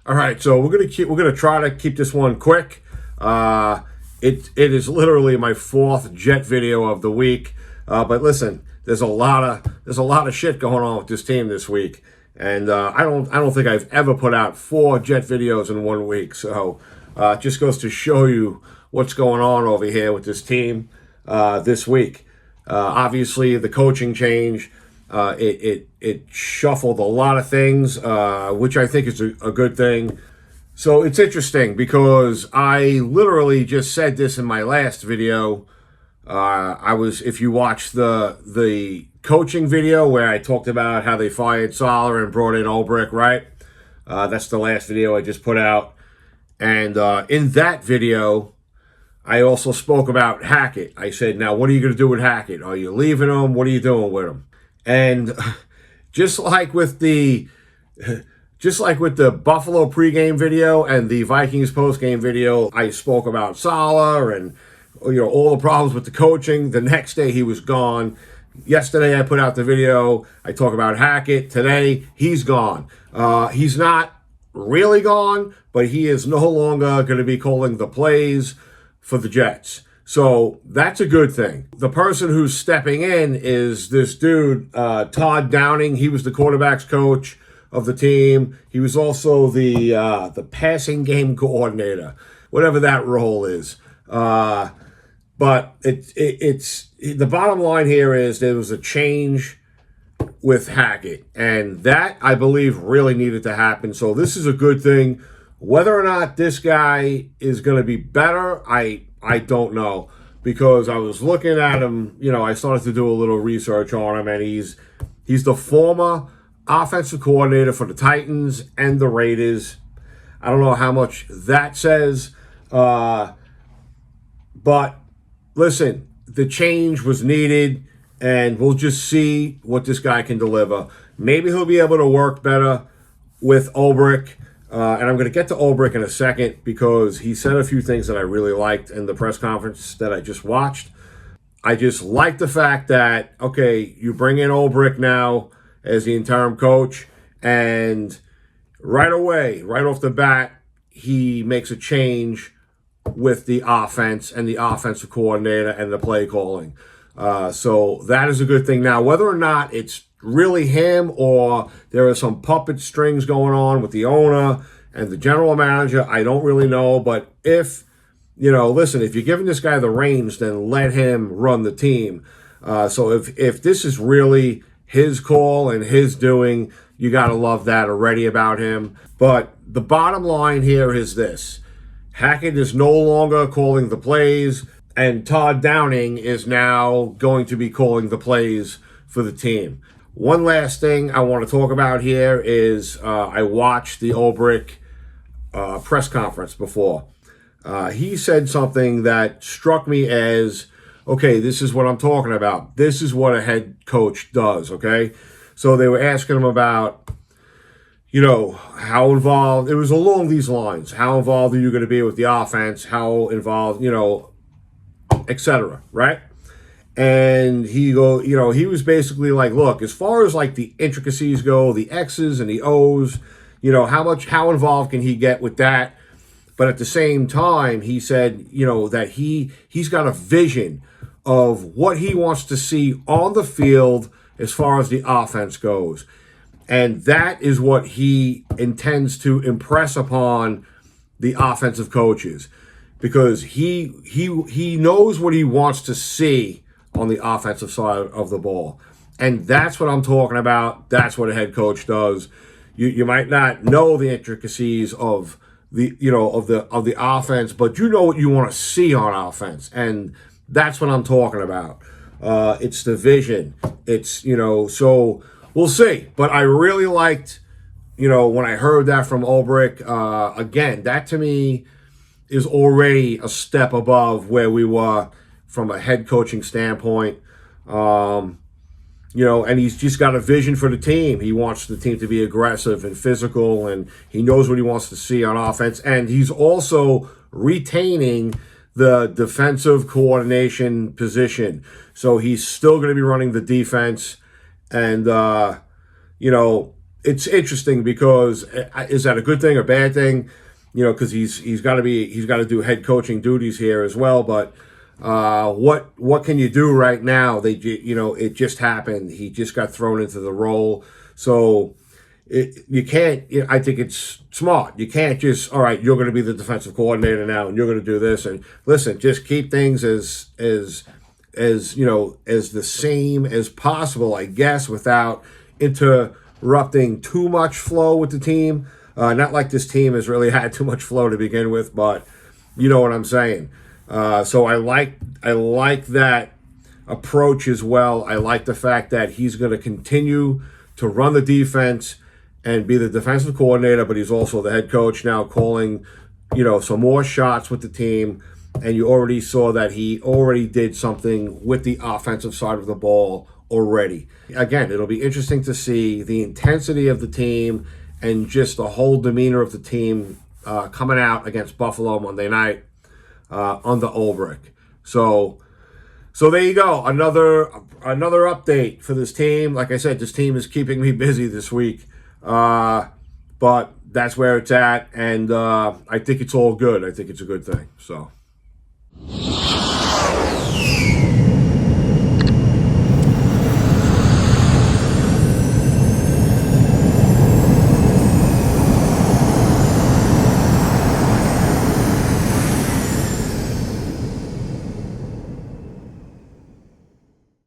All right, so we're gonna try to keep this one quick. It is literally my fourth Jet video of the week. But listen, there's a lot of shit going on with this team this week, and I don't think I've ever put out 4 Jet videos in 1 week. So it just goes to show you what's going on over here with this team this week. Obviously, the coaching change. It shuffled a lot of things, which I think is a good thing. So it's interesting because I literally just said this in my last video. If you watch the coaching video where I talked about how they fired Saleh and brought in Ulbrich, right? That's the last video I just put out. And in that video, I also spoke about Hackett. I said, now what are you going to do with Hackett? Are you leaving him? What are you doing with him? And just like with the Buffalo pregame video and the Vikings postgame video, I spoke about Salah and all the problems with the coaching. The next day he was gone. Yesterday I put out the video. I talk about Hackett. Today he's gone. He's not really gone, but he is no longer going to be calling the plays for the Jets. So that's a good thing. The person who's stepping in is this dude, Todd Downing. He was the quarterback's coach of the team. He was also the passing game coordinator, whatever that role is. But it's the bottom line here is there was a change with Hackett, and that I believe really needed to happen. So this is a good thing. Whether or not this guy is going to be better, I don't know, because I was looking at him, I started to do a little research on him, and he's the former offensive coordinator for the Titans and the Raiders. I don't know how much that says, but listen, the change was needed, and we'll just see what this guy can deliver. Maybe he'll be able to work better with Ulbrich. And I'm going to get to Ulbrich in a second because he said a few things that I really liked in the press conference that I just watched. I just like the fact that, okay, you bring in Ulbrich now as the interim coach, and right away, right off the bat, he makes a change with the offense and the offensive coordinator and the play calling. So that is a good thing. Now, whether or not it's really him or there are some puppet strings going on with the owner and the general manager, I don't really know. But if listen, if you're giving this guy the reins, then let him run the team. So if this is really his call and his doing, you got to love that already about him. But the bottom line here is this: Hackett is no longer calling the plays, and Todd Downing is now going to be calling the plays for the team. One last thing I want to talk about here is I watched the Ulbrich press conference before. He said something that struck me as, okay, this is what I'm talking about. This is what a head coach does, okay? So they were asking him about, how involved, it was along these lines. How involved are you going to be with the offense? How involved, etc., right? And he was basically like, look, as far as like the intricacies go, the X's and the O's, how involved can he get with that? But at the same time, he said, that he's got a vision of what he wants to see on the field as far as the offense goes. And that is what he intends to impress upon the offensive coaches, because he knows what he wants to see on the offensive side of the ball. And that's what I'm talking about. That's what a head coach does. You might not know the intricacies of the offense, but you know what you want to see on offense. And that's what I'm talking about. It's the vision. It's, so we'll see. But I really liked, when I heard that from Ulbrich, again, that to me is already a step above where we were from a head coaching standpoint. And he's just got a vision for the team. He wants the team to be aggressive and physical, and he knows what he wants to see on offense. And he's also retaining the defensive coordination position. So he's still going to be running the defense. And, it's interesting because is that a good thing or bad thing? Because he's got to do head coaching duties here as well. But what can you do right now? It just happened. He just got thrown into the role, so you can't. I think it's smart. You can't just, all right, you're going to be the defensive coordinator now, and you're going to do this. And listen, just keep things as the same as possible, I guess, without interrupting too much flow with the team. Not like this team has really had too much flow to begin with, but you know what I'm saying. So I like that approach as well. I like the fact that he's going to continue to run the defense and be the defensive coordinator, but he's also the head coach now, calling some more shots with the team. And you already saw that he already did something with the offensive side of the ball already. Again, it'll be interesting to see the intensity of the team and just the whole demeanor of the team coming out against Buffalo Monday night on the ulbrich. So there you go. Another update for this team. Like I said, this team is keeping me busy this week. But that's where it's at. And I think it's all good. I think it's a good thing. So.